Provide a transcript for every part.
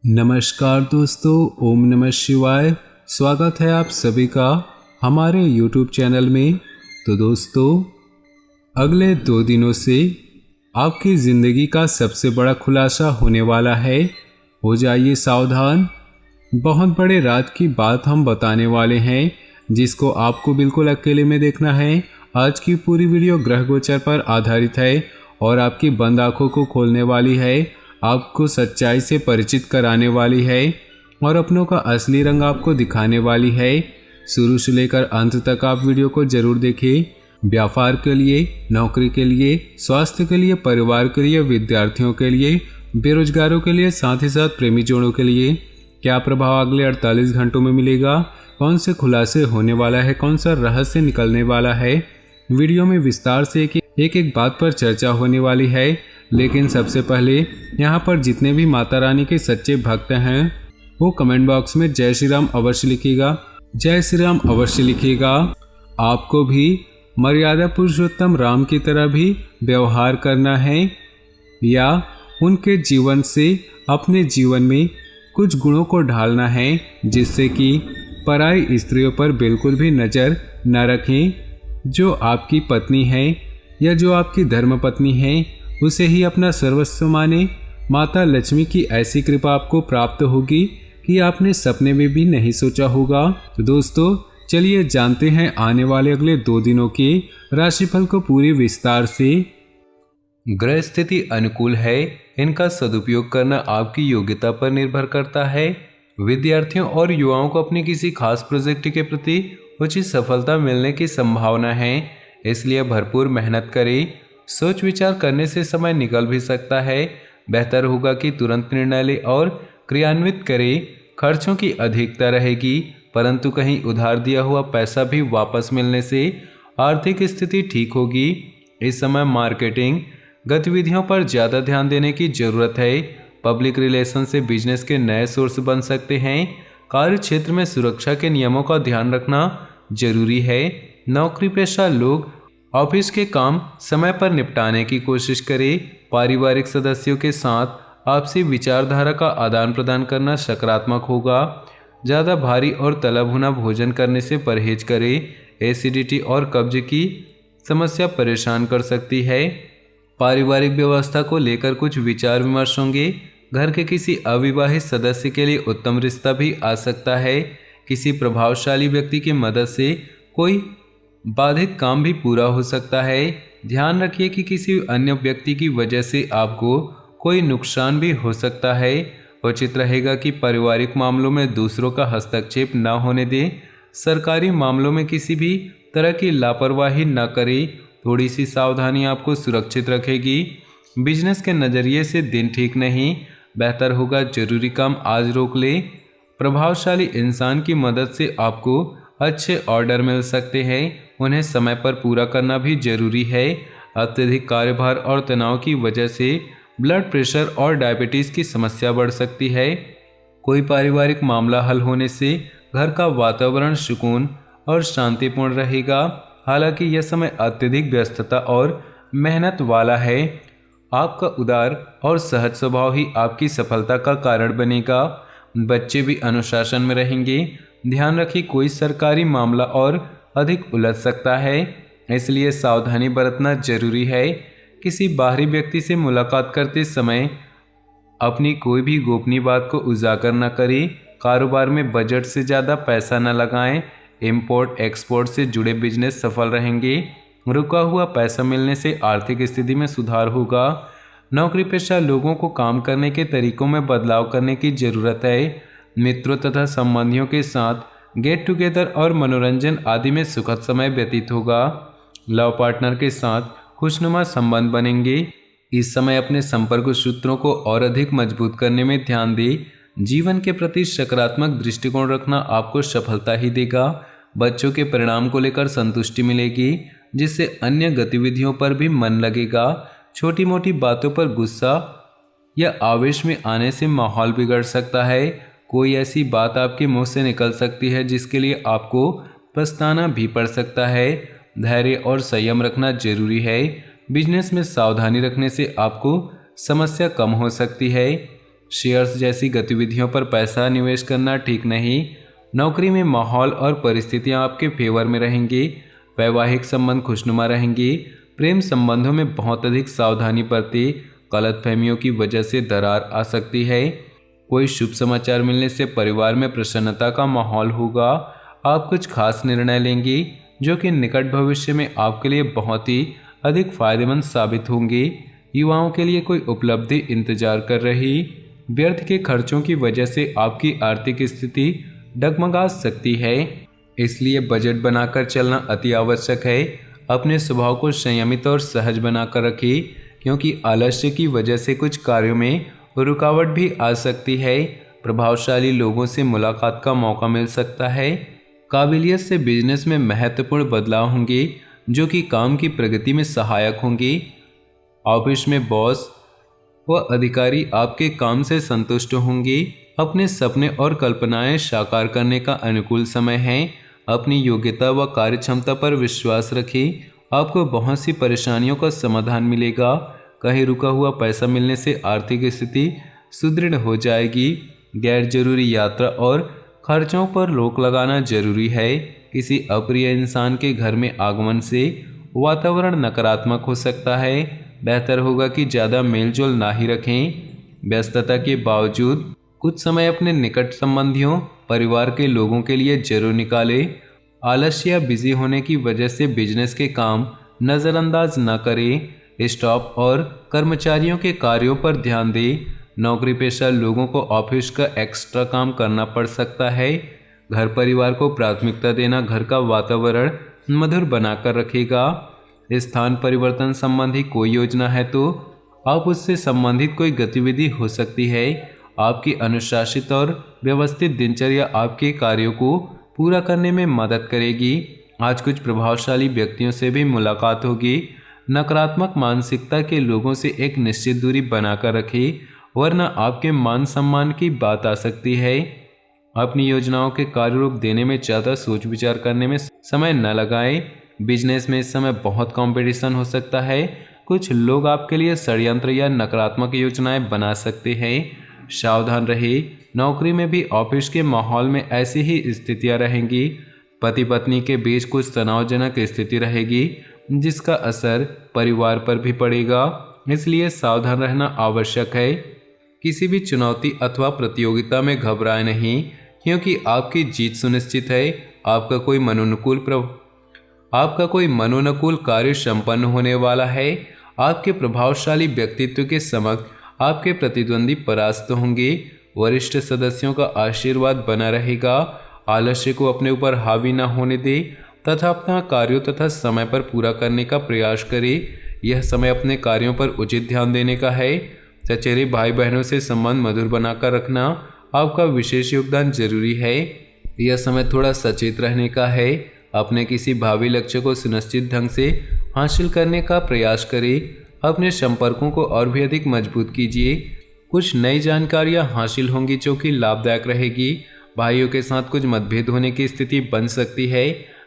नमस्कार दोस्तों, ओम नमः शिवाय। स्वागत है आप सभी का हमारे YouTube चैनल में। तो दोस्तों, अगले 2 दिनों से आपकी ज़िंदगी का सबसे बड़ा खुलासा होने वाला है। हो जाइए सावधान। बहुत बड़े राज की बात हम बताने वाले हैं, जिसको आपको बिल्कुल अकेले में देखना है। आज की पूरी वीडियो ग्रह गोचर पर आधारित है और आपकी बंद आंखों को खोलने वाली है, आपको सच्चाई से परिचित कराने वाली है और अपनों का असली रंग आपको दिखाने वाली है। शुरू से लेकर अंत तक आप वीडियो को जरूर देखें। व्यापार के लिए, नौकरी के लिए, स्वास्थ्य के लिए, परिवार के लिए, विद्यार्थियों के लिए, बेरोजगारों के लिए, साथ ही साथ प्रेमी जोड़ों के लिए क्या प्रभाव अगले 48 घंटों में मिलेगा, कौन से खुलासे होने वाला है, कौन सा रहस्य निकलने वाला है। वीडियो में विस्तार से एक बात पर चर्चा होने वाली है। लेकिन सबसे पहले यहाँ पर जितने भी माता रानी के सच्चे भक्त हैं वो कमेंट बॉक्स में जय श्री राम अवश्य लिखिएगा। जय श्री राम अवश्य लिखिएगा। आपको भी मर्यादा पुरुषोत्तम राम की तरह भी व्यवहार करना है या उनके जीवन से अपने जीवन में कुछ गुणों को ढालना है, जिससे कि पराई स्त्रियों पर बिल्कुल भी नज़र न रखें। जो आपकी पत्नी है या जो आपकी धर्मपत्नी है उसे ही अपना सर्वस्व माने। माता लक्ष्मी की ऐसी कृपा आपको प्राप्त होगी कि आपने सपने में भी नहीं सोचा होगा। तो दोस्तों, चलिए जानते हैं आने वाले अगले 2 दिनों के राशिफल को पूरी विस्तार से। ग्रह स्थिति अनुकूल है, इनका सदुपयोग करना आपकी योग्यता पर निर्भर करता है। विद्यार्थियों और युवाओं को अपनी किसी खास प्रोजेक्ट के प्रति उचित सफलता मिलने की संभावना है, इसलिए भरपूर मेहनत करें। सोच विचार करने से समय निकल भी सकता है। बेहतर होगा कि तुरंत निर्णय लें और क्रियान्वित करें। खर्चों की अधिकता रहेगी, परंतु कहीं उधार दिया हुआ पैसा भी वापस मिलने से आर्थिक स्थिति ठीक होगी। इस समय मार्केटिंग गतिविधियों पर ज़्यादा ध्यान देने की ज़रूरत है। पब्लिक रिलेशन से बिजनेस के नए सोर्स बन सकते हैं। कार्य क्षेत्र में सुरक्षा के नियमों का ध्यान रखना जरूरी है। नौकरी पेशा लोग ऑफिस के काम समय पर निपटाने की कोशिश करें। पारिवारिक सदस्यों के साथ आपसी विचारधारा का आदान प्रदान करना सकारात्मक होगा। ज़्यादा भारी और तला भुना भोजन करने से परहेज करें। एसिडिटी और कब्ज की समस्या परेशान कर सकती है। पारिवारिक व्यवस्था को लेकर कुछ विचार विमर्श होंगे। घर के किसी अविवाहित सदस्य के लिए उत्तम रिश्ता भी आ सकता है। किसी प्रभावशाली व्यक्ति की मदद से कोई बाधित काम भी पूरा हो सकता है। ध्यान रखिए कि किसी अन्य व्यक्ति की वजह से आपको कोई नुकसान भी हो सकता है। उचित रहेगा कि पारिवारिक मामलों में दूसरों का हस्तक्षेप न होने दें। सरकारी मामलों में किसी भी तरह की लापरवाही न करें। थोड़ी सी सावधानी आपको सुरक्षित रखेगी। बिजनेस के नज़रिए से दिन ठीक नहीं, बेहतर होगा जरूरी काम आज रोक लें। प्रभावशाली इंसान की मदद से आपको अच्छे ऑर्डर मिल सकते हैं, उन्हें समय पर पूरा करना भी जरूरी है। अत्यधिक कार्यभार और तनाव की वजह से ब्लड प्रेशर और डायबिटीज़ की समस्या बढ़ सकती है। कोई पारिवारिक मामला हल होने से घर का वातावरण सुकून और शांतिपूर्ण रहेगा। हालांकि यह समय अत्यधिक व्यस्तता और मेहनत वाला है। आपका उदार और सहज स्वभाव ही आपकी सफलता का कारण बनेगा। बच्चे भी अनुशासन में रहेंगे। ध्यान रखिए कोई सरकारी मामला और अधिक उलझ सकता है, इसलिए सावधानी बरतना जरूरी है। किसी बाहरी व्यक्ति से मुलाकात करते समय अपनी कोई भी गोपनीय बात को उजागर न करें। कारोबार में बजट से ज़्यादा पैसा न लगाएं। इंपोर्ट एक्सपोर्ट से जुड़े बिजनेस सफल रहेंगे। रुका हुआ पैसा मिलने से आर्थिक स्थिति में सुधार होगा। नौकरी पेशा लोगों को काम करने के तरीकों में बदलाव करने की ज़रूरत है। मित्रों तथा संबंधियों के साथ गेट टुगेदर और मनोरंजन आदि में सुखद समय व्यतीत होगा। लव पार्टनर के साथ खुशनुमा संबंध बनेंगे। इस समय अपने संपर्क सूत्रों को और अधिक मजबूत करने में ध्यान दें। जीवन के प्रति सकारात्मक दृष्टिकोण रखना आपको सफलता ही देगा। बच्चों के परिणाम को लेकर संतुष्टि मिलेगी, जिससे अन्य गतिविधियों पर भी मन लगेगा। छोटी मोटी बातों पर गुस्सा या आवेश में आने से माहौल बिगड़ सकता है। कोई ऐसी बात आपके मुंह से निकल सकती है जिसके लिए आपको पछताना भी पड़ सकता है। धैर्य और संयम रखना जरूरी है। बिजनेस में सावधानी रखने से आपको समस्या कम हो सकती है। शेयर्स जैसी गतिविधियों पर पैसा निवेश करना ठीक नहीं। नौकरी में माहौल और परिस्थितियां आपके फेवर में रहेंगी। वैवाहिक संबंध खुशनुमा रहेंगी। प्रेम संबंधों में बहुत अधिक सावधानी बरती। गलतफहमियों की वजह से दरार आ सकती है। कोई शुभ समाचार मिलने से परिवार में प्रसन्नता का माहौल होगा। आप कुछ खास निर्णय लेंगी जो कि निकट भविष्य में आपके लिए बहुत ही अधिक फायदेमंद साबित होंगी। युवाओं के लिए कोई उपलब्धि इंतजार कर रही। व्यर्थ के खर्चों की वजह से आपकी आर्थिक स्थिति डगमगा सकती है, इसलिए बजट बनाकर चलना अति आवश्यक है। अपने स्वभाव को संयमित और सहज बनाकर रखिए, क्योंकि आलस्य की वजह से कुछ कार्यों में रुकावट भी आ सकती है। प्रभावशाली लोगों से मुलाकात का मौका मिल सकता है। काबिलियत से बिजनेस में महत्वपूर्ण बदलाव होंगे जो कि काम की प्रगति में सहायक होंगे। ऑफिस में बॉस व अधिकारी आपके काम से संतुष्ट होंगे। अपने सपने और कल्पनाएं साकार करने का अनुकूल समय है। अपनी योग्यता व कार्यक्षमता पर विश्वास रखें। आपको बहुत सी परेशानियों का समाधान मिलेगा। कहीं रुका हुआ पैसा मिलने से आर्थिक स्थिति सुदृढ़ हो जाएगी। गैर जरूरी यात्रा और खर्चों पर रोक लगाना जरूरी है। किसी अप्रिय इंसान के घर में आगमन से वातावरण नकारात्मक हो सकता है। बेहतर होगा कि ज़्यादा मेलजोल ना ही रखें। व्यस्तता के बावजूद कुछ समय अपने निकट संबंधियों, परिवार के लोगों के लिए जरूर निकालें। आलस्य या बिजी होने की वजह से बिजनेस के काम नज़रअंदाज न करें। स्टाफ और कर्मचारियों के कार्यों पर ध्यान दें। नौकरी पेशा लोगों को ऑफिस का एक्स्ट्रा काम करना पड़ सकता है। घर परिवार को प्राथमिकता देना घर का वातावरण मधुर बनाकर रखेगा। स्थान परिवर्तन संबंधी कोई योजना है तो आप उससे संबंधित कोई गतिविधि हो सकती है। आपकी अनुशासित और व्यवस्थित दिनचर्या आपके कार्यों को पूरा करने में मदद करेगी। आज कुछ प्रभावशाली व्यक्तियों से भी मुलाकात होगी। नकारात्मक मानसिकता के लोगों से एक निश्चित दूरी बनाकर रखें, वरना आपके मान सम्मान की बात आ सकती है। अपनी योजनाओं के कार्य रूप देने में ज़्यादा सोच विचार करने में समय न लगाएं। बिजनेस में इस समय बहुत कंपटीशन हो सकता है। कुछ लोग आपके लिए षड्यंत्र या नकारात्मक योजनाएं बना सकते हैं। सावधान रहे। नौकरी में भी ऑफिस के माहौल में ऐसी ही स्थितियां रहेंगी। पति पत्नी के बीच कुछ तनावजनक स्थिति रहेगी जिसका असर परिवार पर भी पड़ेगा, इसलिए सावधान रहना आवश्यक है। किसी भी चुनौती अथवा प्रतियोगिता में घबराएं नहीं, क्योंकि आपकी जीत सुनिश्चित है। आपका कोई मनोनुकूल कार्य संपन्न होने वाला है। आपके प्रभावशाली व्यक्तित्व के समक्ष आपके प्रतिद्वंदी परास्त होंगे। वरिष्ठ सदस्यों का आशीर्वाद बना रहेगा। आलस्य को अपने ऊपर हावी न होने दे तथा अपना कार्यों तथा समय पर पूरा करने का प्रयास करें। यह समय अपने कार्यों पर उचित ध्यान देने का है। चचेरे भाई बहनों से संबंध मधुर बनाकर रखना आपका विशेष योगदान जरूरी है। यह समय थोड़ा सचेत रहने का है। अपने किसी भावी लक्ष्य को सुनिश्चित ढंग से हासिल करने का प्रयास करें। अपने संपर्कों को और भी अधिक मजबूत कीजिए। कुछ नई जानकारियां हासिल होंगी जो कि लाभदायक रहेगी। भाइयों के साथ कुछ मतभेद होने की स्थिति बन सकती है।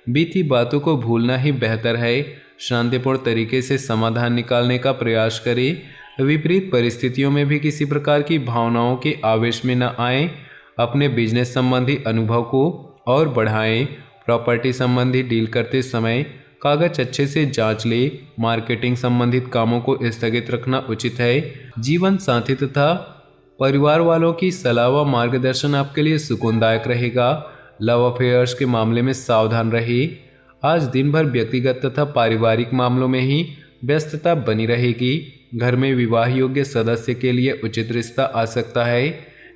बीती बातों को भूलना ही बेहतर है। शांतिपूर्ण तरीके से समाधान निकालने का प्रयास करें। विपरीत परिस्थितियों में भी किसी प्रकार की भावनाओं के आवेश में न आएं। अपने बिजनेस संबंधी अनुभव को और बढ़ाएं। प्रॉपर्टी संबंधी डील करते समय कागज अच्छे से जांच ले। मार्केटिंग संबंधित कामों को स्थगित रखना उचित है। जीवन साथी तथा परिवार वालों की सलाह व मार्गदर्शन आपके लिए सुकूनदायक रहेगा। लव अफेयर्स के मामले में सावधान रहिए। आज दिन भर व्यक्तिगत तथा पारिवारिक मामलों में ही व्यस्तता बनी रहेगी। घर में विवाह योग्य सदस्य के लिए उचित रिश्ता आ सकता है।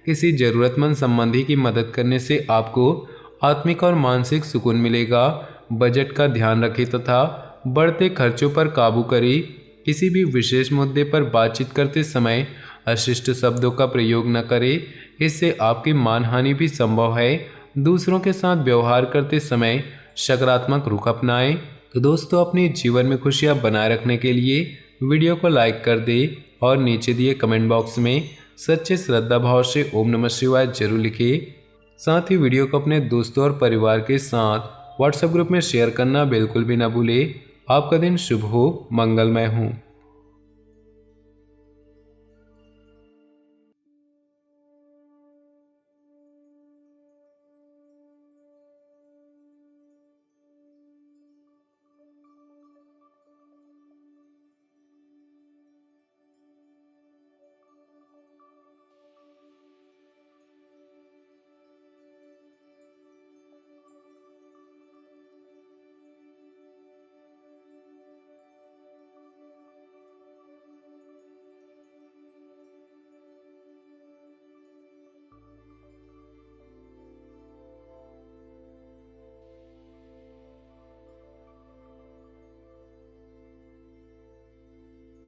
किसी जरूरतमंद संबंधी की मदद करने से आपको आत्मिक और मानसिक सुकून मिलेगा। बजट का ध्यान रखें तथा बढ़ते खर्चों पर काबू करें। किसी भी विशेष मुद्दे पर बातचीत करते समय अशिष्ट शब्दों का प्रयोग न करें, इससे आपकी मानहानि भी संभव है। दूसरों के साथ व्यवहार करते समय सकारात्मक रुख अपनाएं। तो दोस्तों, अपने जीवन में खुशियां बनाए रखने के लिए वीडियो को लाइक कर दें और नीचे दिए कमेंट बॉक्स में सच्चे श्रद्धा भाव से ओम नमः शिवाय जरूर लिखिए। साथ ही वीडियो को अपने दोस्तों और परिवार के साथ व्हाट्सएप ग्रुप में शेयर करना बिल्कुल भी ना भूलें। आपका दिन शुभ हो, मंगलमय हो।